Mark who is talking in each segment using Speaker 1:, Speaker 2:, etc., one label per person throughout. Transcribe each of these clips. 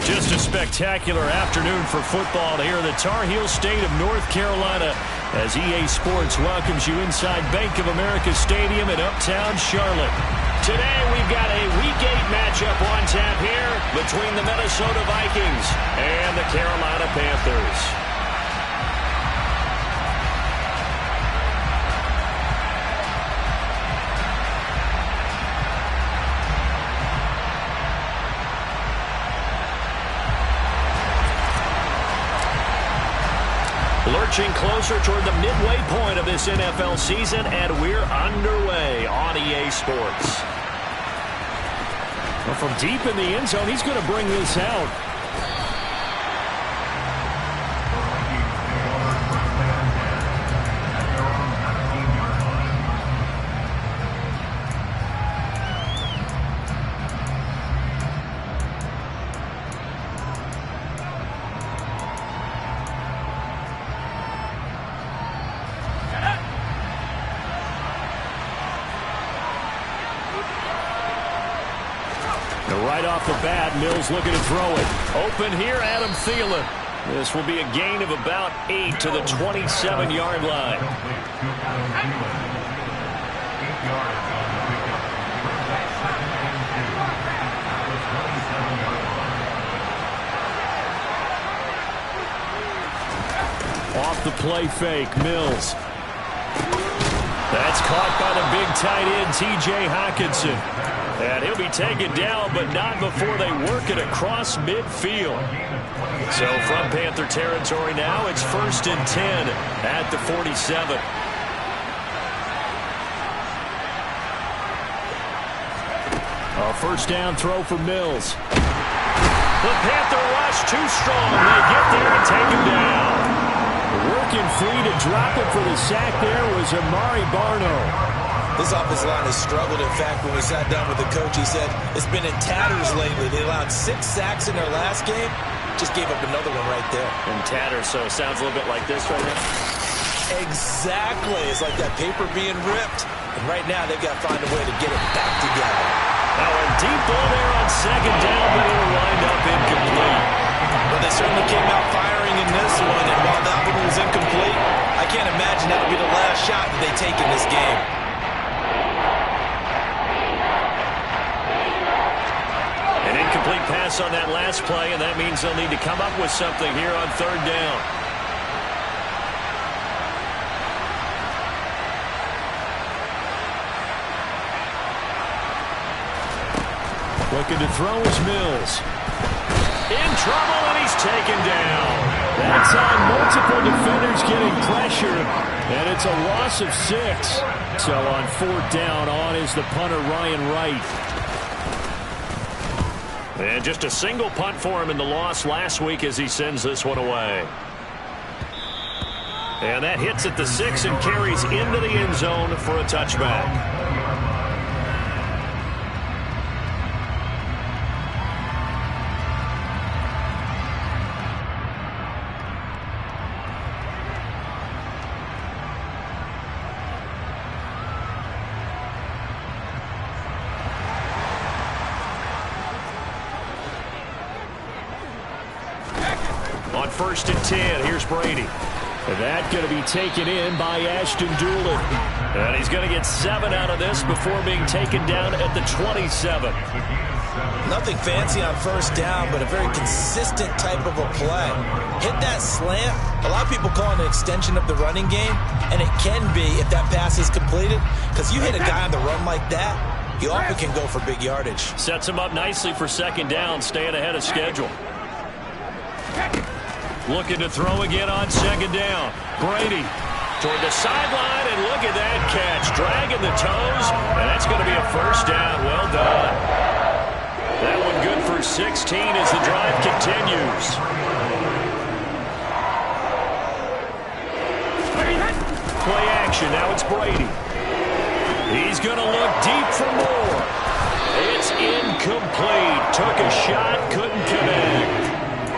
Speaker 1: Just a spectacular afternoon for football here in the Tar Heel state of North Carolina as EA Sports welcomes you inside Bank of America Stadium in Uptown Charlotte. Today we've got a Week 8 matchup on tap here between the Minnesota Vikings and the Carolina Panthers. Lurching closer toward the midway point of this NFL season, and we're underway on EA Sports. Well, from deep in the end zone, he's going to bring this out. Right off the bat, Mills looking to throw it. Open here, Adam Thielen. This will be a gain of about 8 to the 27-yard line. Off the play fake, Mills. That's caught by the big tight end, T.J. Hockenson. And he'll be taken down, but not before they work it across midfield. So from Panther territory now, it's 1st and 10 at the 47. A first down throw for Mills. The Panther rush too strong. They get there and take him down. Working free to drop it for the sack there was Amari Barno.
Speaker 2: This offensive line has struggled. In fact, when we sat down with the coach, he said it's been in tatters lately. They allowed 6 sacks in their last game. Just gave up another one right there.
Speaker 1: In tatters, so it sounds a little bit like this right now.
Speaker 2: Exactly. It's like that paper being ripped. And right now, they've got to find a way to get it back together.
Speaker 1: Now a deep ball there on 2nd down, but it'll wind up incomplete.
Speaker 2: Well, they certainly came out firing in this one. And while that one was incomplete, I can't imagine that'll be the last shot that they take in this game.
Speaker 1: An incomplete pass on that last play, and that means they'll need to come up with something here on 3rd down. Looking to throw is Mills. In trouble, and he's taken down. That's on multiple defenders getting pressure, and it's a loss of 6. So on 4th down, on is the punter, Ryan Wright. And just a single punt for him in the loss last week as he sends this one away. And that hits at the 6 and carries into the end zone for a touchback. On 1st and 10, here's Brady. And that going to be taken in by Ashton Doolin. And he's going to get 7 out of this before being taken down at the 27.
Speaker 2: Nothing fancy on 1st down, but a very consistent type of a play. Hit that slant. A lot of people call it an extension of the running game, and it can be if that pass is completed, because you hit a guy on the run like that, you often can go for big yardage.
Speaker 1: Sets him up nicely for 2nd down, staying ahead of schedule. Looking to throw again on 2nd down. Brady toward the sideline, and look at that catch. Dragging the toes, and that's going to be a 1st down. Well done. That one good for 16 as the drive continues. Play action. Now it's Brady. He's going to look deep for more. It's incomplete. Took a shot, couldn't connect.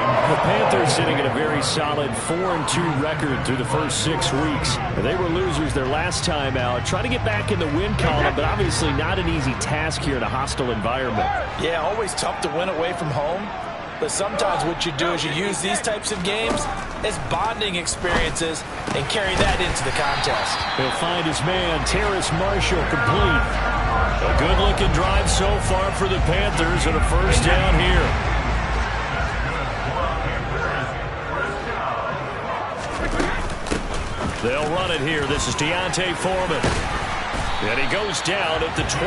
Speaker 1: The Panthers sitting at a very solid 4-2 record through the first 6 weeks. They were losers their last time out. Trying to get back in the win column, but obviously not an easy task here in a hostile environment.
Speaker 2: Yeah, always tough to win away from home. But sometimes what you do is you use these types of games as bonding experiences and carry that into the contest.
Speaker 1: He'll find his man, Terrace Marshall, complete. A good-looking drive so far for the Panthers and a first down here. They'll run it here. This is Deontay Foreman. And he goes down at the 26.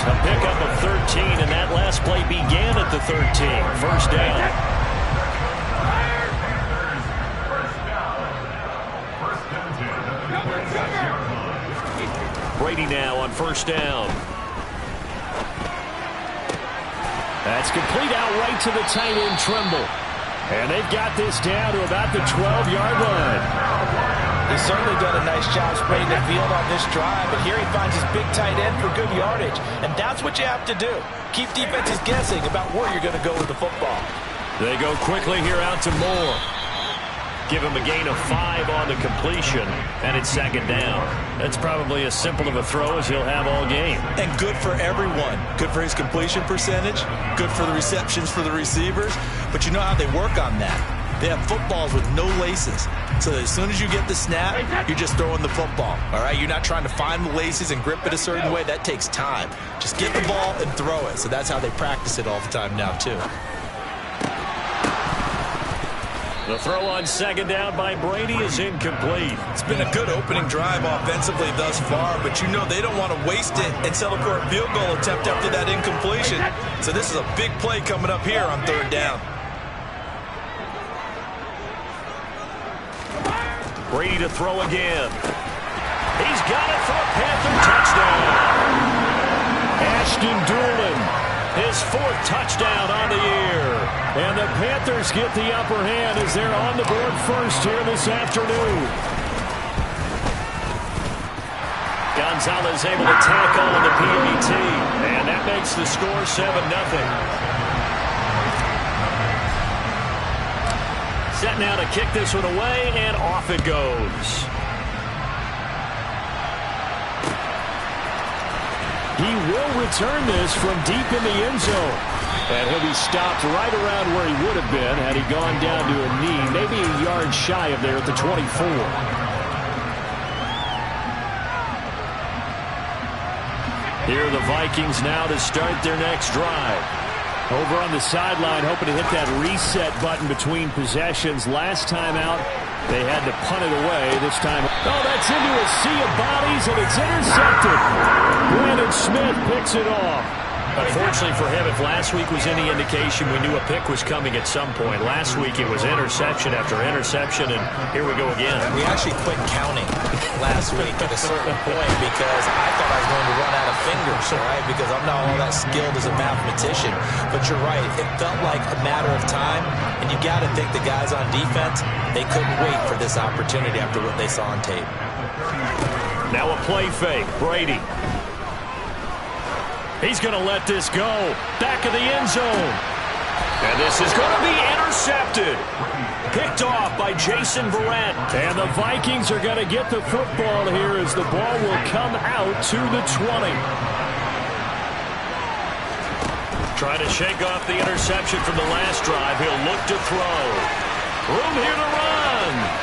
Speaker 1: A pickup of 13, and that last play began at the 13. First down. Brady now on first down. That's complete out right to the tight end, Trimble. And they've got this down to about the 12-yard line.
Speaker 2: He's certainly done a nice job spreading the field on this drive, but here he finds his big tight end for good yardage. And that's what you have to do. Keep defenses guessing about where you're going to go with the football.
Speaker 1: They go quickly here out to Moore. Give him a gain of 5 on the completion, and it's second down. That's probably as simple of a throw as he'll have all game.
Speaker 2: And good for everyone. Good for his completion percentage, good for the receptions for the receivers. But you know how they work on that. They have footballs with no laces. So as soon as you get the snap, you're just throwing the football. All right, you're not trying to find the laces and grip it a certain way. That takes time. Just get the ball and throw it. So that's how they practice it all the time now, too.
Speaker 1: The throw on second down by Brady is incomplete.
Speaker 2: It's been a good opening drive offensively thus far, but you know they don't want to waste it and settle for a field goal attempt after that incompletion. So this is a big play coming up here on third down.
Speaker 1: Brady to throw again. He's got it for a Panther touchdown. Ashton Doolin, his 4th touchdown on the year. And the Panthers get the upper hand as they're on the board first here this afternoon. Gonzalez able to tackle on the PAT. And that makes the score 7-0. Set now to kick this one away, and off it goes. He will return this from deep in the end zone. And he'll be stopped right around where he would have been had he gone down to a knee, maybe a yard shy of there at the 24. Here are the Vikings now to start their next drive. Over on the sideline, hoping to hit that reset button between possessions. Last time out, they had to punt it away. This time, oh, that's into a sea of bodies, and it's intercepted. Brandon Smith picks it off. Unfortunately for him, if last week was any indication, we knew a pick was coming at some point. Last week, it was interception after interception, and here we go again.
Speaker 2: We actually quit counting last week at a certain point because I thought I was going to run out of fingers, all right, because I'm not all that skilled as a mathematician. But you're right. It felt like a matter of time, and you got to think the guys on defense, they couldn't wait for this opportunity after what they saw on tape.
Speaker 1: Now a play fake. Brady. He's going to let this go. Back of the end zone. And this is going to be intercepted. Picked off by Jason Verrett. And the Vikings are going to get the football here as the ball will come out to the 20. Trying to shake off the interception from the last drive. He'll look to throw. Room here to run.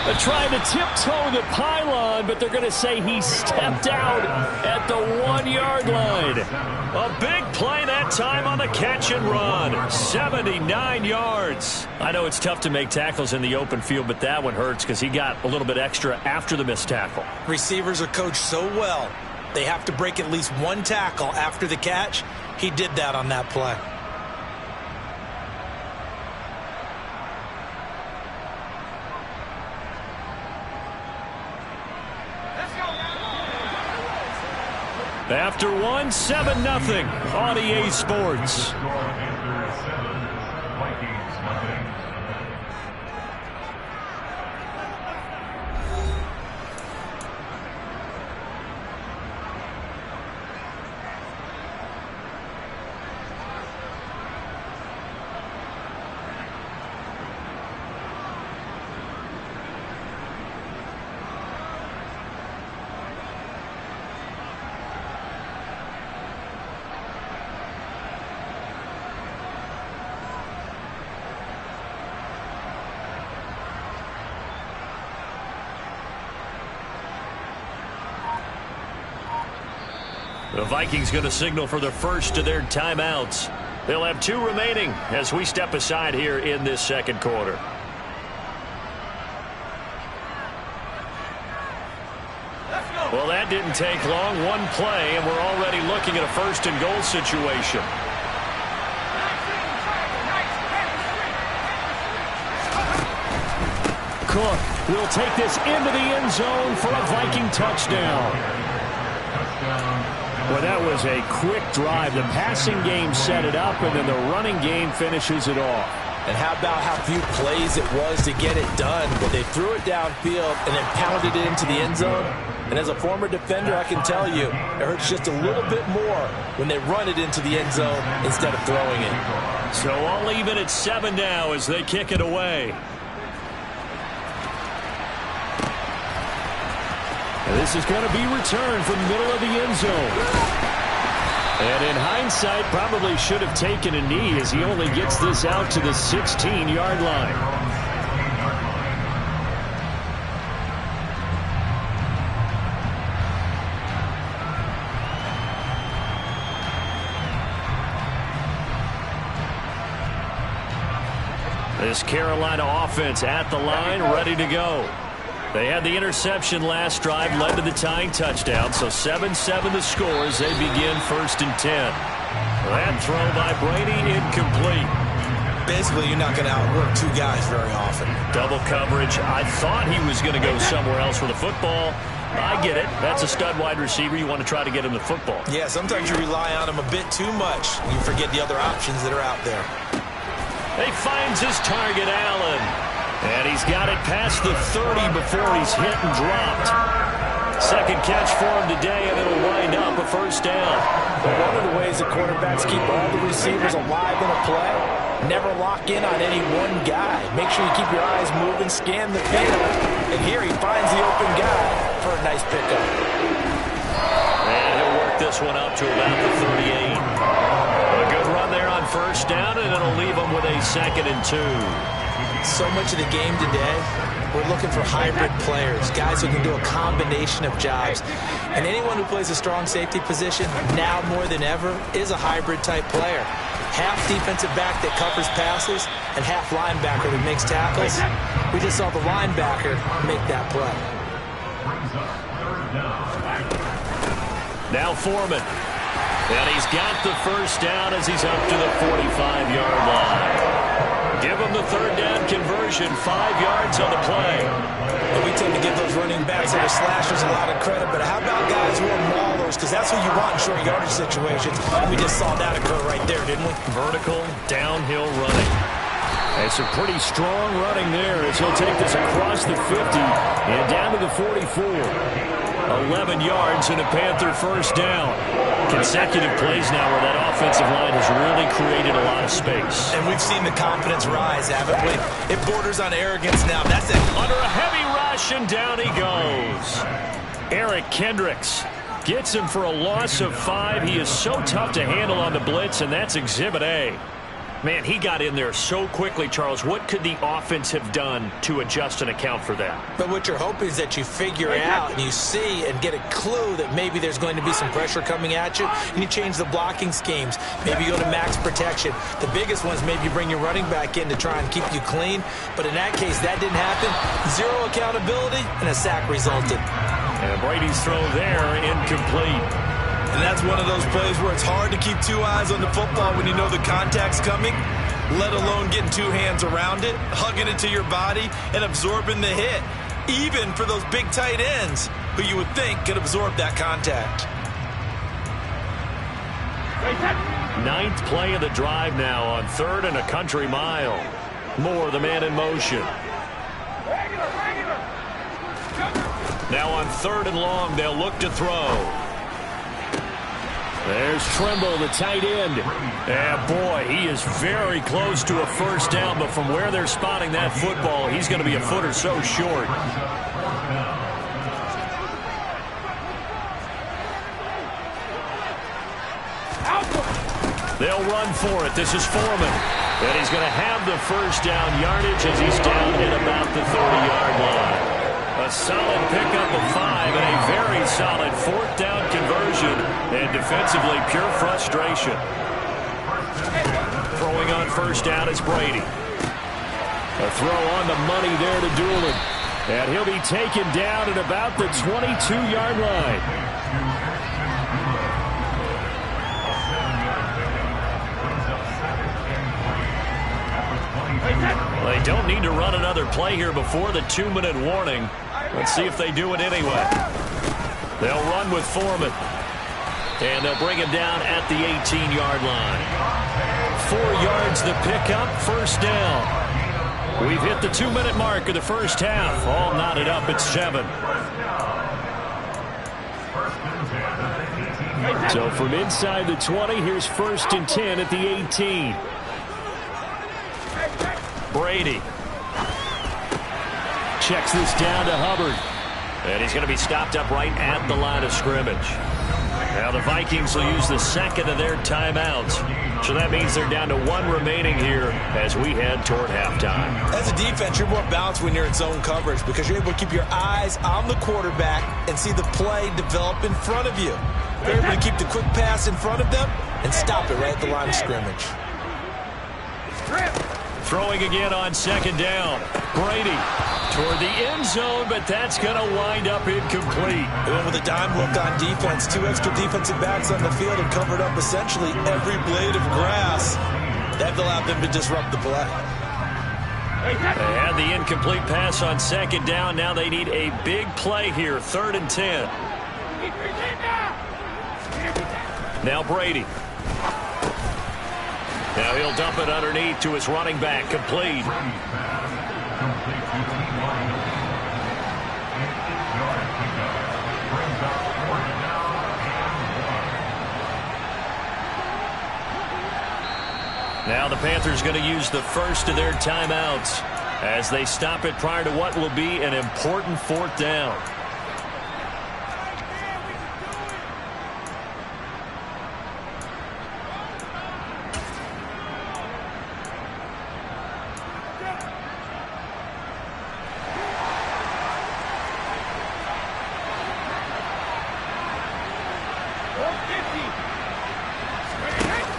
Speaker 1: They're trying to tiptoe the pylon, but they're going to say he stepped out at the 1-yard line. A big play that time on the catch and run. 79 yards. I know it's tough to make tackles in the open field, but that one hurts because he got a little bit extra after the missed tackle.
Speaker 2: Receivers are coached so well. They have to break at least one tackle after the catch. He did that on that play.
Speaker 1: After one, 7-0 on EA Sports. The Vikings going to signal for the first of their timeouts. They'll have 2 remaining as we step aside here in this second quarter. Well, that didn't take long. 1 play, and we're already looking at a first and goal situation. Cook will take this into the end zone for a Viking touchdown. Well, that was a quick drive. The passing game set it up, and then the running game finishes it off.
Speaker 2: And how about how few plays it was to get it done, but they threw it downfield and then pounded it into the end zone. And as a former defender, I can tell you, it hurts just a little bit more when they run it into the end zone instead of throwing it.
Speaker 1: So all even at 7 now as they kick it away. And this is going to be returned from the middle of the end zone. And in hindsight, probably should have taken a knee as he only gets this out to the 16-yard line. This Carolina offense at the line, ready to go. They had the interception last drive, led to the tying touchdown, so 7-7 the score as they begin 1st and 10. That throw by Brady incomplete.
Speaker 2: Basically, you're not going to outwork 2 guys very often.
Speaker 1: Double coverage. I thought he was going to go somewhere else with the football. I get it. That's a stud wide receiver. You want to try to get him the football.
Speaker 2: Yeah, sometimes you rely on him a bit too much. You forget the other options that are out there.
Speaker 1: He finds his target, Allen. And he's got it past the 30 before he's hit and dropped. Second catch for him today, and it'll wind up a first down.
Speaker 2: But one of the ways the quarterbacks keep all the receivers alive in a play, never lock in on any one guy. Make sure you keep your eyes moving, scan the field. And here he finds the open guy for a nice pickup.
Speaker 1: And he'll work this one up to about the 38. A good run there on first down, and it'll leave him with a 2nd and 2.
Speaker 2: So much of the game today, we're looking for hybrid players, guys who can do a combination of jobs. And anyone who plays a strong safety position, now more than ever, is a hybrid type player. Half defensive back that covers passes and half linebacker that makes tackles. We just saw the linebacker make that play.
Speaker 1: Now Foreman. And he's got the first down as he's up to the 45-yard line. Give him the 3rd down conversion, 5 yards on the play.
Speaker 2: And we tend to give those running backs that are slashers a lot of credit, but how about guys who are maulers? Because that's what you want in short yardage situations. And we just saw that occur right there, didn't we?
Speaker 1: Vertical, downhill running. And some pretty strong running there as he'll take this across the 50 and down to the 44. 11 yards and a Panther first down. Consecutive plays now where that offensive line has really created a lot of space.
Speaker 2: And we've seen the confidence rise, haven't we? It borders on arrogance now. That's it.
Speaker 1: Under a heavy rush, and down he goes. Eric Kendricks gets him for a loss of 5. He is so tough to handle on the blitz, and that's Exhibit A. Man, he got in there so quickly, Charles. What could the offense have done to adjust and account for that?
Speaker 2: But what you're hoping is that you figure out and you see and get a clue that maybe there's going to be some pressure coming at you, and you change the blocking schemes. Maybe you go to max protection. The biggest one is maybe you bring your running back in to try and keep you clean. But in that case, that didn't happen. 0 accountability, and a sack resulted.
Speaker 1: And Brady's throw there, incomplete.
Speaker 2: And that's one of those plays where it's hard to keep 2 eyes on the football when you know the contact's coming, let alone getting 2 hands around it, hugging it to your body, and absorbing the hit, even for those big tight ends who you would think could absorb that contact.
Speaker 1: 9th play of the drive now on 3rd and a country mile. Moore, the man in motion. Now on 3rd and long, they'll look to throw. There's Trimble, the tight end. And boy, he is very close to a first down, but from where they're spotting that football, he's going to be a foot or so short. They'll run for it. This is Foreman. And he's going to have the first down yardage as he's down at about the 30-yard line. A solid pickup of 5 and a very solid fourth down conversion. And defensively, pure frustration. Throwing on first down is Brady. A throw on the money there to Doolin. And he'll be taken down at about the 22-yard line. They don't need to run another play here before the 2-minute warning. Let's see if they do it anyway. They'll run with Foreman. And they'll bring him down at the 18-yard line. 4 yards the pickup, first down. We've hit the 2-minute mark of the first half. All knotted up at 7. So from inside the 20, here's 1st and 10 at the 18. Brady checks this down to Hubbard. And he's going to be stopped up right at the line of scrimmage. Now the Vikings will use the second of their timeouts. So that means they're down to 1 remaining here as we head toward halftime.
Speaker 2: As a defense, you're more balanced when you're in zone coverage because you're able to keep your eyes on the quarterback and see the play develop in front of you. They're able to keep the quick pass in front of them and stop it right at the line of scrimmage.
Speaker 1: Throwing again on second down. Brady toward the end zone, but that's going to wind up incomplete.
Speaker 2: And with a dime look on defense, 2 extra defensive backs on the field and covered up essentially every blade of grass. That allowed them to disrupt the play.
Speaker 1: They had the incomplete pass on second down. Now they need a big play here, 3rd and 10. Now Brady. Now he'll dump it underneath to his running back, complete. Now the Panthers going to use the first of their timeouts as they stop it prior to what will be an important 4th down.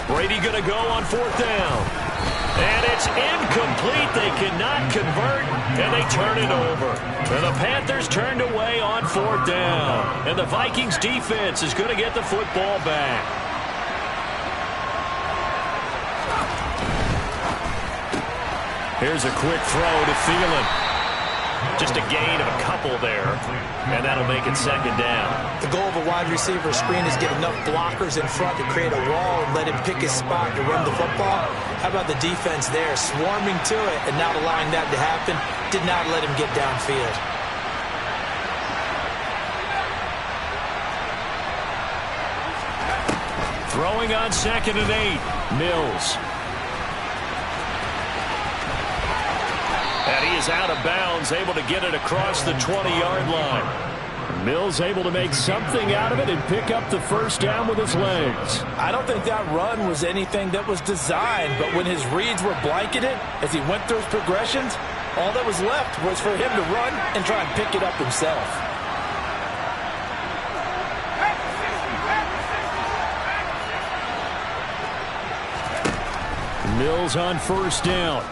Speaker 1: Brady going to go on 4th down. And it's incomplete. They cannot convert, and they turn it over. And the Panthers turned away on 4th down. And the Vikings defense is going to get the football back. Here's a quick throw to Thielen. Just a gain of a couple there, and that'll make it 2nd down.
Speaker 2: The goal of a wide receiver screen is get enough blockers in front to create a wall and let him pick his spot to run the football. How about the defense there, swarming to it and not allowing that to happen? Did not let him get downfield.
Speaker 1: Throwing on 2nd and 8, Mills. And he is out of bounds, able to get it across the 20-yard line. Mills able to make something out of it and pick up the first down with his legs.
Speaker 2: I don't think that run was anything that was designed, but when his reads were blanketed as he went through his progressions, all that was left was for him to run and try and pick it up himself.
Speaker 1: Mills on first down.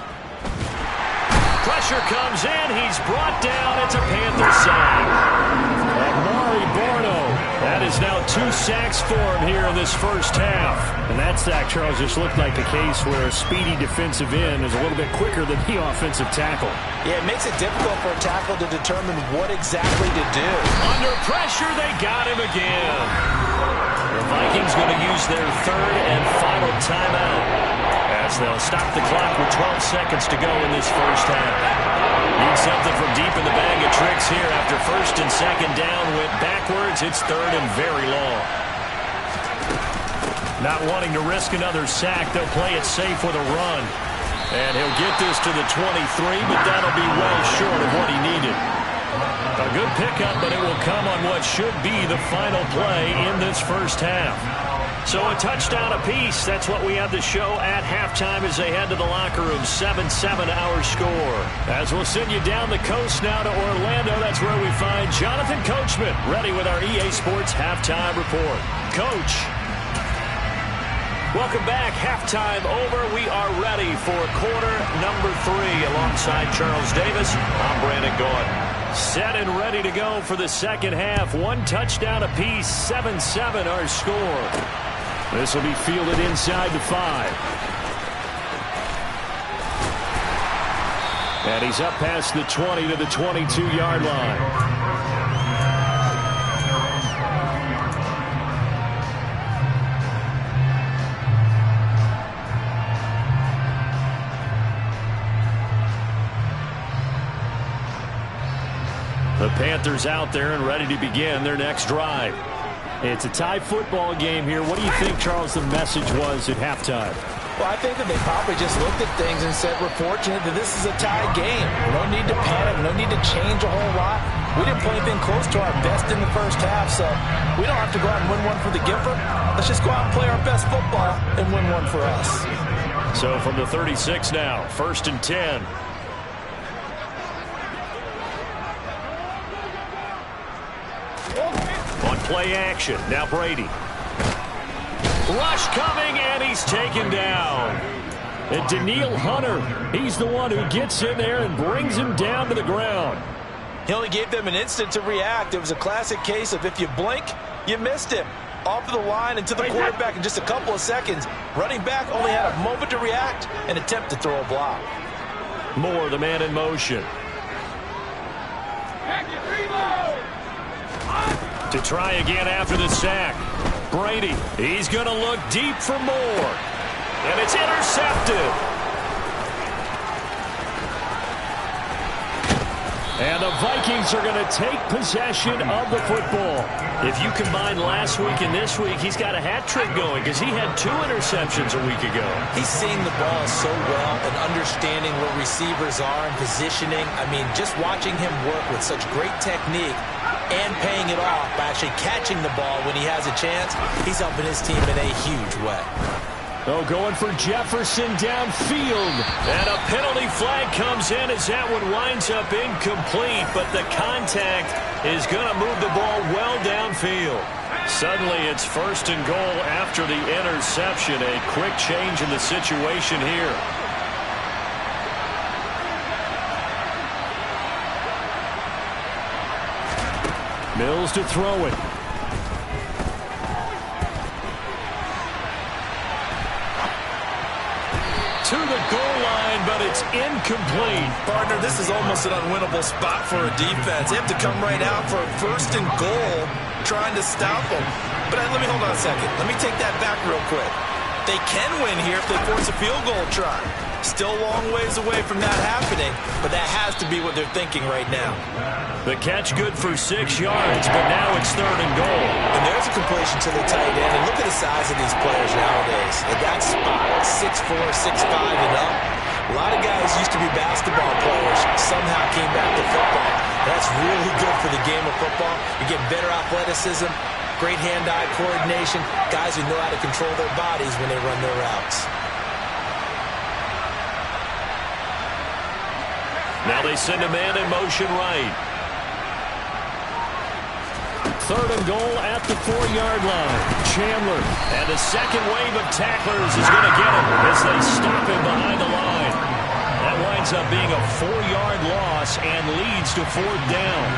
Speaker 1: Pressure comes in. He's brought down. It's a Panther sack. Amari Barno. That is now 2 sacks for him here in this first half.
Speaker 3: And that sack, Charles, just looked like the case where a speedy defensive end is a little bit quicker than the offensive tackle.
Speaker 2: Yeah, it makes it difficult for a tackle to determine what exactly to do.
Speaker 1: Under pressure, they got him again. The Vikings going to use their 3rd and final timeout as they'll stop the clock with 12 seconds to go in this first half. Need something from deep in the bag of tricks here after 1st and 2nd down went backwards. It's 3rd and very long. Not wanting to risk another sack, they'll play it safe with a run. And he'll get this to the 23, but that'll be well short of what he needed. A good pickup, but it will come on what should be the final play in this first half. So a touchdown apiece. That's what we have to show at halftime as they head to the locker room. 7-7 our score. As we'll send you down the coast now to Orlando, that's where we find Jonathan Coachman ready with our EA Sports halftime report. Coach. Welcome back. Halftime over. We are ready for quarter number 3 alongside Charles Davis. I'm Brandon Gaudin. Set and ready to go for the second half. One touchdown apiece. 7-7 our score. This will be fielded inside the 5. And he's up past the 20 to the 22-yard line. The Panthers out there and ready to begin their next drive. It's a tie football game here. What do you think, Charles, the message was at halftime?
Speaker 2: Well, I think that they probably just looked at things and said, we're fortunate that this is a tie game. No need to panic. No need to change a whole lot. We didn't play anything close to our best in the first half, so we don't have to go out and win one for the giver. Let's just go out and play our best football and win one for us.
Speaker 1: So from the 36 now, 1st and 10. On play action, now Brady. Rush coming, and he's taken down. And Danielle Hunter, he's the one who gets in there and brings him down to the ground.
Speaker 2: He only gave them an instant to react. It was a classic case of if you blink, you missed him. Off of the line and to the quarterback in just a couple of seconds. Running back only had a moment to react and attempt to throw a block.
Speaker 1: Moore, the man in motion. To try again after the sack. Brady, he's going to look deep for Moore. And it's intercepted. And the Vikings are going to take possession of the football. If you combine last week and this week, he's got a hat trick going because he had 2 interceptions a week ago.
Speaker 2: He's seeing the ball so well and understanding where receivers are and positioning. I mean, just watching him work with such great technique and paying it off by actually catching the ball when he has a chance, he's helping his team in a huge way.
Speaker 1: Oh, going for Jefferson downfield. And a penalty flag comes in as that one winds up incomplete, but the contact is going to move the ball well downfield. Suddenly it's 1st and goal after the interception. A quick change in the situation here. Mills to throw it. To the goal line, but it's incomplete.
Speaker 2: Partner, this is almost an unwinnable spot for a defense. They have to come right out for a 1st and goal, trying to stop them. But let me hold on a second. Let me take that back real quick. They can win here if they force a field goal try. Still a long ways away from that happening, but that has to be what they're thinking right now.
Speaker 1: The catch good for 6 yards, but now it's 3rd and goal.
Speaker 2: And there's a completion to the tight end. And look at the size of these players nowadays. At that spot, 6'4", 6'5", and up. A lot of guys used to be basketball players, somehow came back to football. That's really good for the game of football. You get better athleticism, great hand-eye coordination, guys who know how to control their bodies when they run their routes.
Speaker 1: Now they send a man in motion right. 3rd and goal at the 4-yard line. Chandler, and the second wave of tacklers is going to get him as they stop him behind the line. That winds up being a 4-yard loss and leads to 4th down.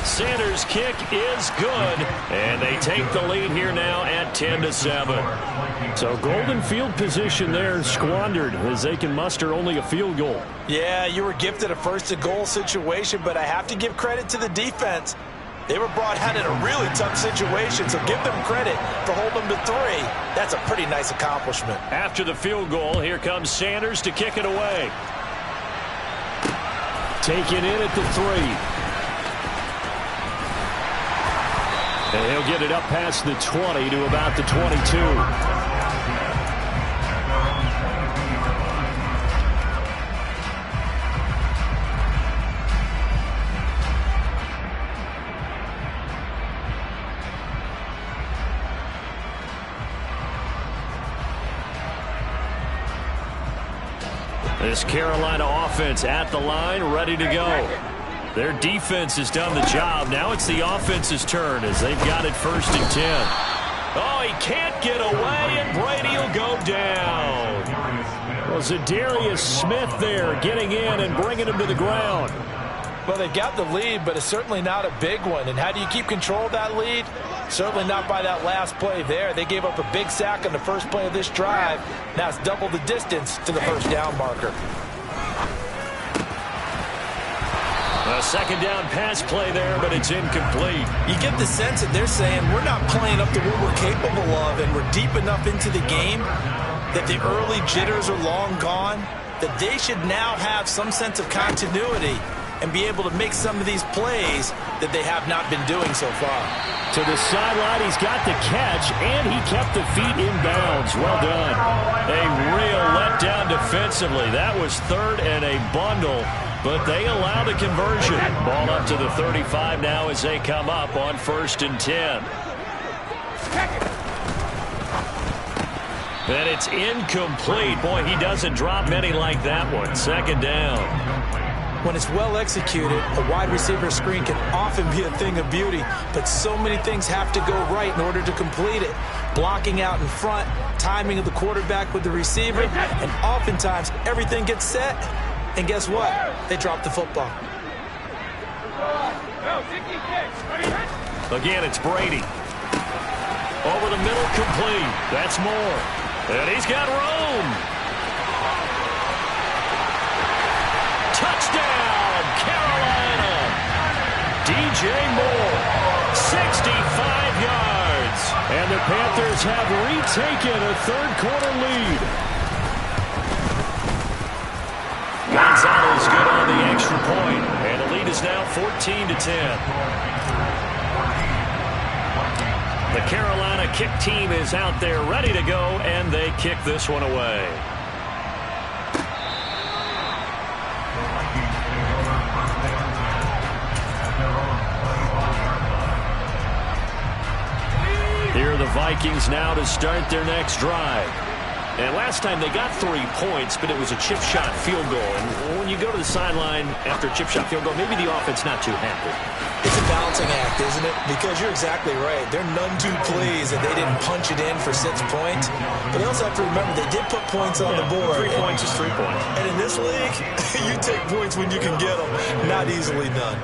Speaker 1: Sanders' kick is good, and they take the lead here now at 10-7. So golden field position there squandered as they can muster only a field goal.
Speaker 2: Yeah, you were gifted a 1st and goal situation, but I have to give credit to the defense. They were brought out in a really tough situation, so give them credit for holding them to 3. That's a pretty nice accomplishment.
Speaker 1: After the field goal, here comes Sanders to kick it away. Taken in at the 3. And he'll get it up past the 20 to about the 22. This Carolina offense at the line, ready to go. Their defense has done the job. Now it's the offense's turn as they've got it 1st and 10. Oh, he can't get away, and Brady will go down.
Speaker 3: Well, Zadarius Smith there getting in and bringing him to the ground.
Speaker 2: Well, they got the lead, but it's certainly not a big one. And how do you keep control of that lead? Certainly not by that last play there. They gave up a big sack on the first play of this drive. Now it's double the distance to the first down marker.
Speaker 1: A second down pass play there, but it's incomplete.
Speaker 2: You get the sense that they're saying we're not playing up to what we're capable of, and we're deep enough into the game that the early jitters are long gone, that they should now have some sense of continuity and be able to make some of these plays that they have not been doing so far.
Speaker 3: To the sideline, he's got the catch, and he kept the feet in bounds. Well done.
Speaker 1: A real letdown defensively. That was 3rd and a bundle, but they allowed a conversion. Ball up to the 35 now as they come up on 1st and 10. And it's incomplete. Boy, he doesn't drop many like that one. 2nd down.
Speaker 2: When it's well executed, a wide receiver screen can often be a thing of beauty, but so many things have to go right in order to complete it. Blocking out in front, timing of the quarterback with the receiver, and oftentimes everything gets set, and guess what? They drop the football.
Speaker 1: Again, it's Brady. Over the middle, complete. That's Moore. And he's got room. Touchdown, Carolina. DJ Moore, 65 yards.
Speaker 3: And the Panthers have retaken a 3rd-quarter lead.
Speaker 1: Gonzalez good on the extra point, and the lead is now 14 to 10. The Carolina kick team is out there ready to go, and they kick this one away. Here are the Vikings now to start their next drive. And last time they got 3 points, but it was a chip shot field goal. And when you go to the sideline after a chip shot field goal, maybe the offense not too happy.
Speaker 2: It's a balancing act, isn't it? Because you're exactly right. They're none too pleased that they didn't punch it in for 6 points. But they also have to remember they did put points on the board.
Speaker 1: 3 points is 3 points.
Speaker 2: And in this league, you take points when you can get them. Not easily done.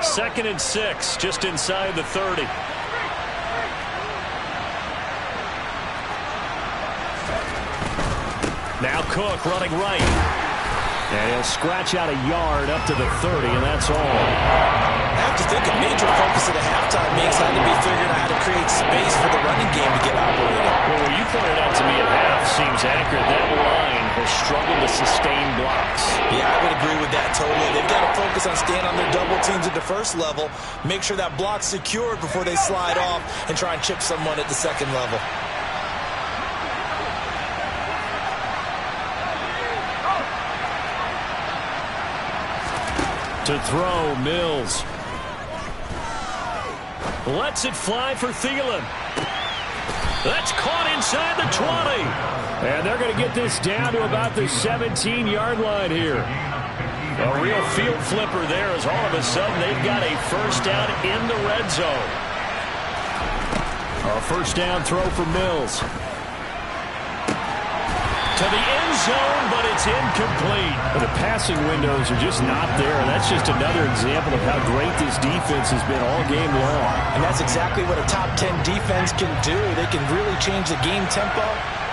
Speaker 1: Second and 6, just inside the 30. Now Cook running right.
Speaker 3: And he'll scratch out a yard up to the 30, and that's all.
Speaker 2: I have to think a major focus of the halftime means had to be figuring out how to create space for the running game to get operating.
Speaker 1: Well, what you pointed out to me at half seems accurate. That line has struggled to sustain blocks.
Speaker 2: Yeah, I would agree with that totally. They've got to focus on staying on their double teams at the first level, make sure that block's secured before they slide off and try and chip someone at the second level.
Speaker 1: To throw, Mills. Lets it fly for Thielen. That's caught inside the 20.
Speaker 3: And they're going to get this down to about the 17-yard line here.
Speaker 1: A real field flipper there as all of a sudden they've got a first down in the red zone.
Speaker 3: A first down throw for Mills.
Speaker 1: To the end zone, but it's incomplete.
Speaker 3: The passing windows are just not there. That's just another example of how great this defense has been all game long.
Speaker 2: And that's exactly what a top 10 defense can do. They can really change the game tempo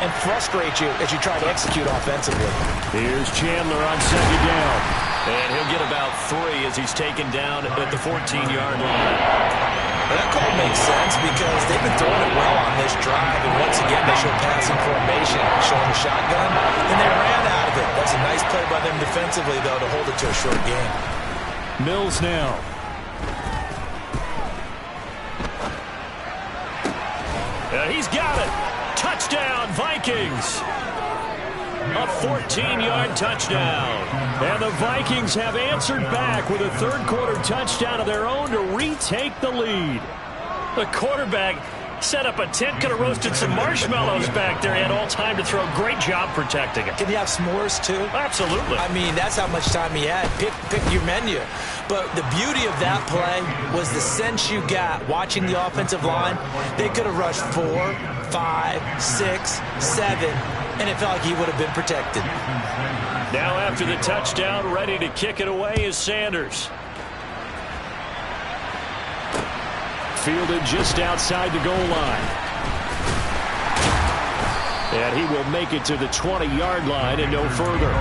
Speaker 2: and frustrate you as you try to execute offensively.
Speaker 3: Here's Chandler on second down.
Speaker 1: And he'll get about 3 as he's taken down at the 14-yard line.
Speaker 2: Well, that call makes sense because they've been throwing it well on this drive. And once again, they show passing formation, showing the shotgun, and they ran out of it. That's a nice play by them defensively, though, to hold it to a short game.
Speaker 3: Mills now.
Speaker 1: He's got it. Touchdown, Vikings. A 14-yard touchdown.
Speaker 3: And the Vikings have answered back with a third-quarter touchdown of their own to retake the lead.
Speaker 1: The quarterback set up a tent, could have roasted some marshmallows back there. He had all time to throw. Great job protecting it.
Speaker 2: Can you have s'mores too?
Speaker 1: Absolutely.
Speaker 2: I mean, that's how much time he had. Pick your menu. But the beauty of that play was the sense you got watching the offensive line. They could have rushed 4, 5, 6, 7, and it felt like he would have been protected.
Speaker 1: Now after the touchdown, ready to kick it away is Sanders. Fielded just outside the goal line. And he will make it to the 20-yard line and no further.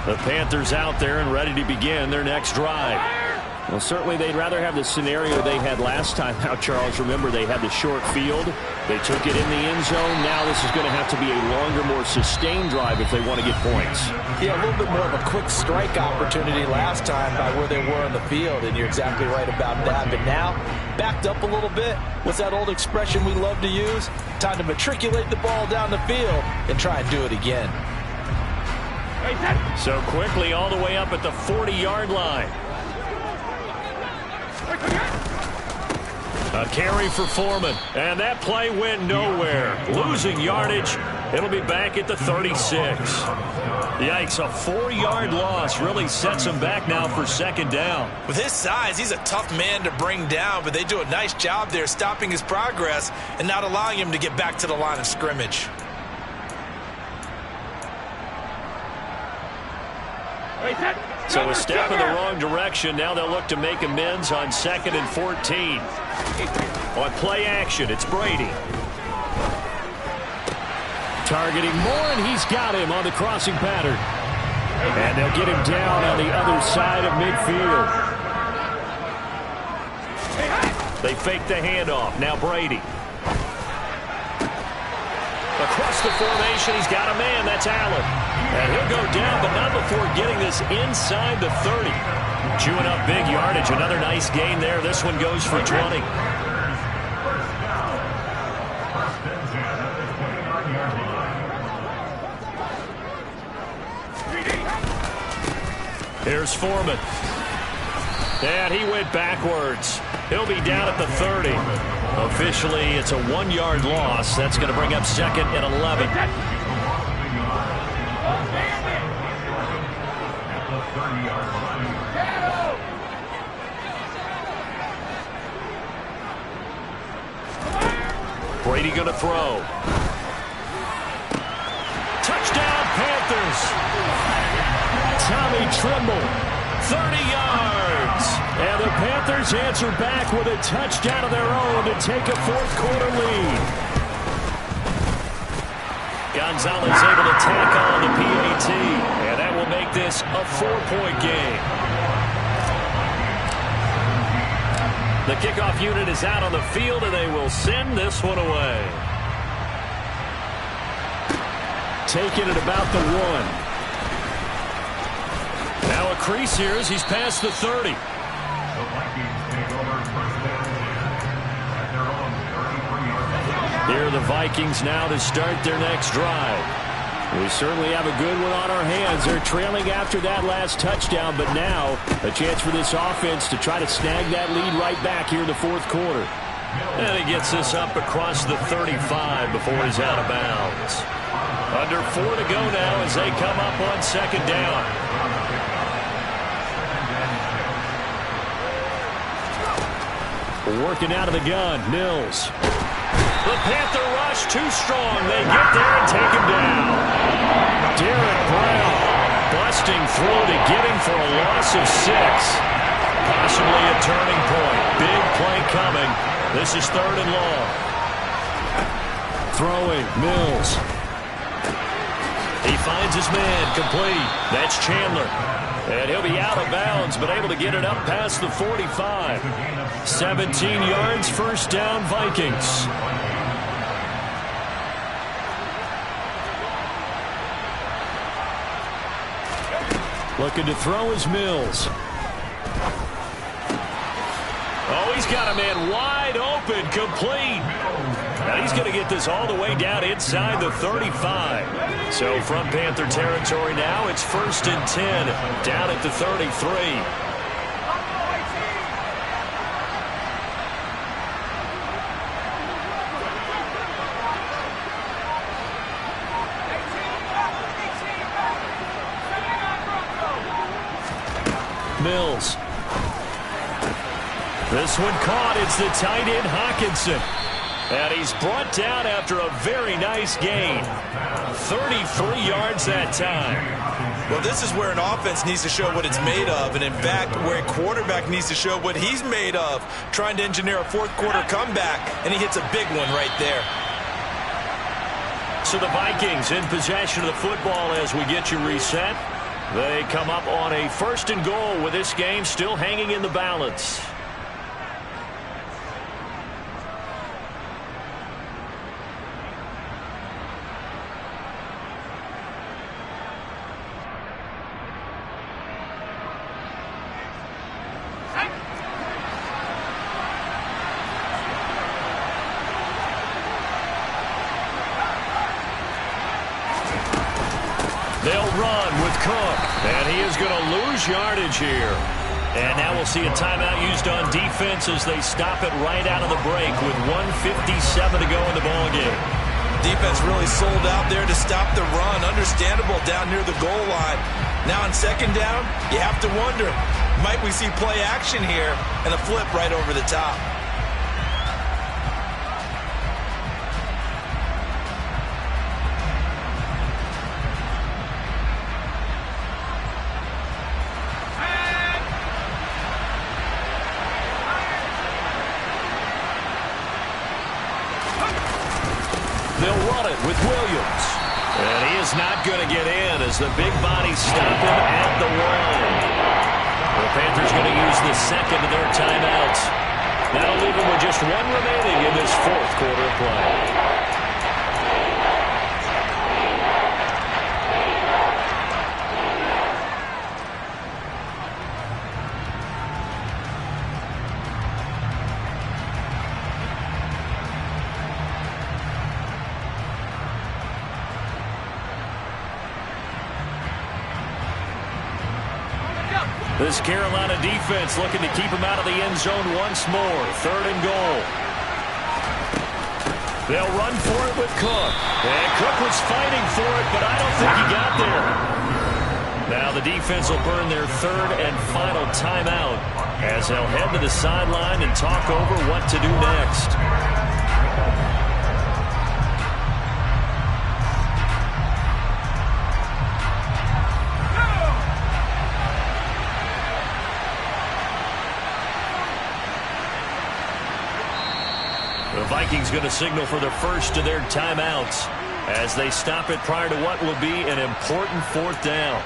Speaker 1: The Panthers out there and ready to begin their next drive. Well, certainly they'd rather have the scenario they had last time out, Charles. Remember, they had the short field. They took it in the end zone. Now this is going to have to be a longer, more sustained drive if they want to get points.
Speaker 2: Yeah, a little bit more of a quick strike opportunity last time by where they were on the field, and you're exactly right about that. But now, backed up a little bit. What's that old expression we love to use? Time to matriculate the ball down the field and try and do it again.
Speaker 1: So quickly all the way up at the 40-yard line. A carry for Foreman. And that play went nowhere. Losing yardage. It'll be back at the 36. Yikes, a 4-yard loss really sets him back now for second down.
Speaker 2: With his size, he's a tough man to bring down, but they do a nice job there stopping his progress and not allowing him to get back to the line of scrimmage.
Speaker 1: So a step in the wrong direction. Now they'll look to make amends on 2nd and 14. On play action, it's Brady. Targeting Moore, and he's got him on the crossing pattern. And they'll get him down on the other side of midfield. They fake the handoff. Now Brady. Across the formation, he's got a man. That's Allen. And he'll go down, but not before getting this inside the 30. Chewing up big yardage. Another nice gain there. This one goes for 20. Here's Foreman. And he went backwards. He'll be down at the 30. Officially, it's a 1-yard loss. That's going to bring up 2nd and 11. Brady going to throw. Touchdown, Panthers. Tommy Tremble, 30 yards. And the Panthers answer back with a touchdown of their own to take a fourth-quarter lead. Gonzalez able to tack on the PAT, and that will make this a 4-point game. The kickoff unit is out on the field, and they will send this one away. Taking it about the 1. Now a crease here as he's past the 30. Here are the Vikings now to start their next drive. We certainly have a good one on our hands. They're trailing after that last touchdown, but now a chance for this offense to try to snag that lead right back here in the fourth quarter. And he gets this up across the 35 before he's out of bounds. Under 4 to go now as they come up on 2nd down. Working out of the gun, Mills. The Panther rush too strong. They get there and take him down. Derek Brown busting through to get him for a loss of 6. Possibly a turning point. Big play coming. This is 3rd and long. Throwing, Mills. He finds his man, complete. That's Chandler. And he'll be out of bounds, but able to get it up past the 45. 17 yards, first down, Vikings.
Speaker 3: Looking to throw is Mills.
Speaker 1: Oh, he's got a man wide open, complete. Now he's going to get this all the way down inside the 35. So from Panther territory now, it's 1st and 10 down at the 33. Mills. This one caught. It's the tight end, Hawkinson. And he's brought down after a very nice gain. 33 yards that time.
Speaker 2: Well, this is where an offense needs to show what it's made of, and in fact, where a quarterback needs to show what he's made of, trying to engineer a fourth-quarter comeback, and he hits a big one right there.
Speaker 1: So the Vikings in possession of the football as we get you reset. They come up on a 1st and goal with this game still hanging in the balance. They'll run with Cook, and he is going to lose yardage here. And now we'll see a timeout used on defense as they stop it right out of the break with 1:57 to go in the ballgame.
Speaker 2: Defense really sold out there to stop the run. Understandable down near the goal line. Now on 2nd down, you have to wonder, might we see play action here and a flip right over the top?
Speaker 1: They'll run it with Williams. And he is not going to get in as the big bodies stop him at the 1. The Panthers going to use the 2nd of their timeouts. That'll leave them with just 1 remaining in this 4th quarter of play. This Carolina defense looking to keep him out of the end zone once more. 3rd and goal. They'll run for it with Cook. And Cook was fighting for it, but I don't think he got there. Now the defense will burn their 3rd and final timeout as they'll head to the sideline and talk over what to do next. The Vikings going to signal for the 1st of their timeouts as they stop it prior to what will be an important 4th down.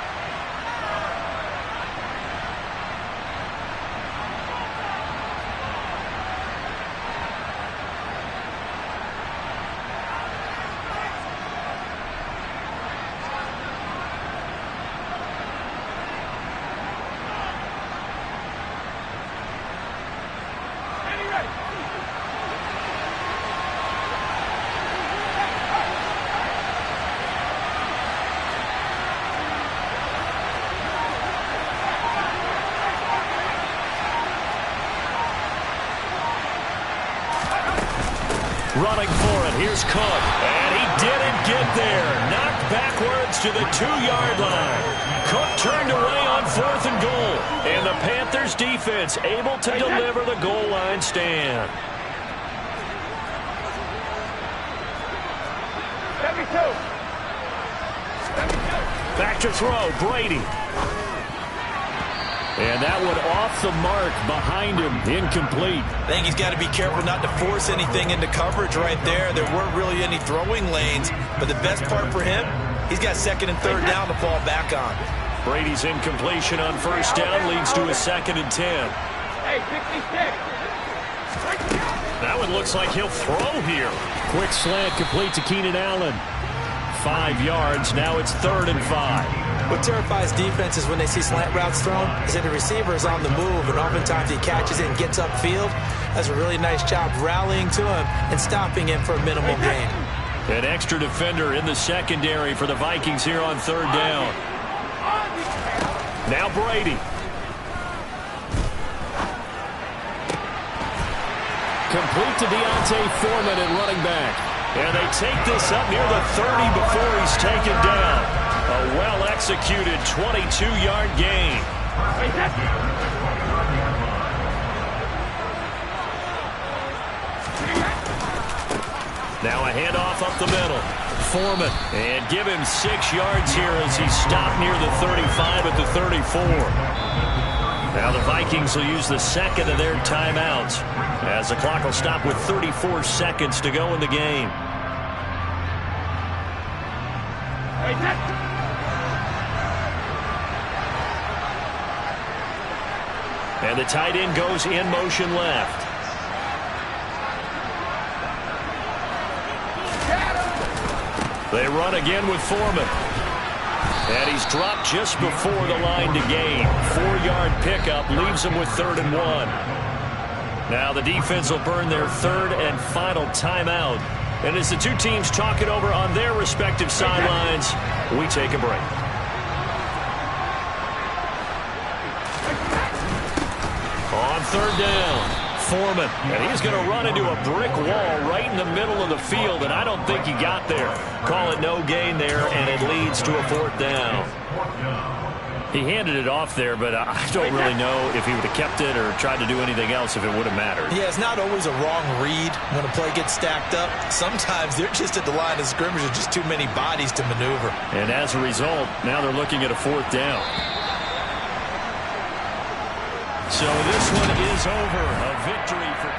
Speaker 1: Running for it. Here's Cook. And he didn't get there. Knocked backwards to the 2-yard line. Cook turned away on 4th and goal. And the Panthers defense able to deliver the goal line stand. Back to throw. Brady. And that one off the mark behind him. Incomplete.
Speaker 2: I think he's got to be careful not to force anything into coverage right there. There weren't really any throwing lanes. But the best part for him, he's got 2nd and 3rd down to fall back on.
Speaker 1: Brady's incompletion on 1st down leads to a 2nd and 10.
Speaker 4: Hey, 66.
Speaker 1: That one looks like he'll throw here.
Speaker 3: Quick slant complete to Keenan Allen. 5 yards. Now it's 3rd and 5.
Speaker 2: What terrifies defenses when they see slant routes thrown is that the receiver is on the move, and oftentimes he catches it and gets upfield. Does a really nice job rallying to him and stopping him for a minimal gain.
Speaker 1: An extra defender in the secondary for the Vikings here on third down. Now Brady. Complete to Deontay Foreman and running back. And they take this up near the 30 before he's taken down. A well-executed 22-yard gain. Now a handoff up the middle. Foreman. And give him 6 yards here as he stopped near the 35 at the 34. Now the Vikings will use the second of their timeouts as the clock will stop with 34 seconds to go in the game. And the tight end goes in motion left. They run again with Foreman. And he's dropped just before the line to gain. 4-yard pickup leaves him with 3rd and 1. Now the defense will burn their 3rd and final timeout. And as the two teams talk it over on their respective sidelines, we take a break. On 3rd down, Foreman. And he's going to run into a brick wall right in the middle of the field, and I don't think he got there. Call it no gain there, and it leads to a 4th down. He handed it off there, but I don't really know if he would have kept it or tried to do anything else if it would have mattered.
Speaker 2: Yeah, it's not always a wrong read when a play gets stacked up. Sometimes they're just at the line of scrimmage with just too many bodies to maneuver.
Speaker 1: And as a result, now they're looking at a 4th down. So this one is over. A victory for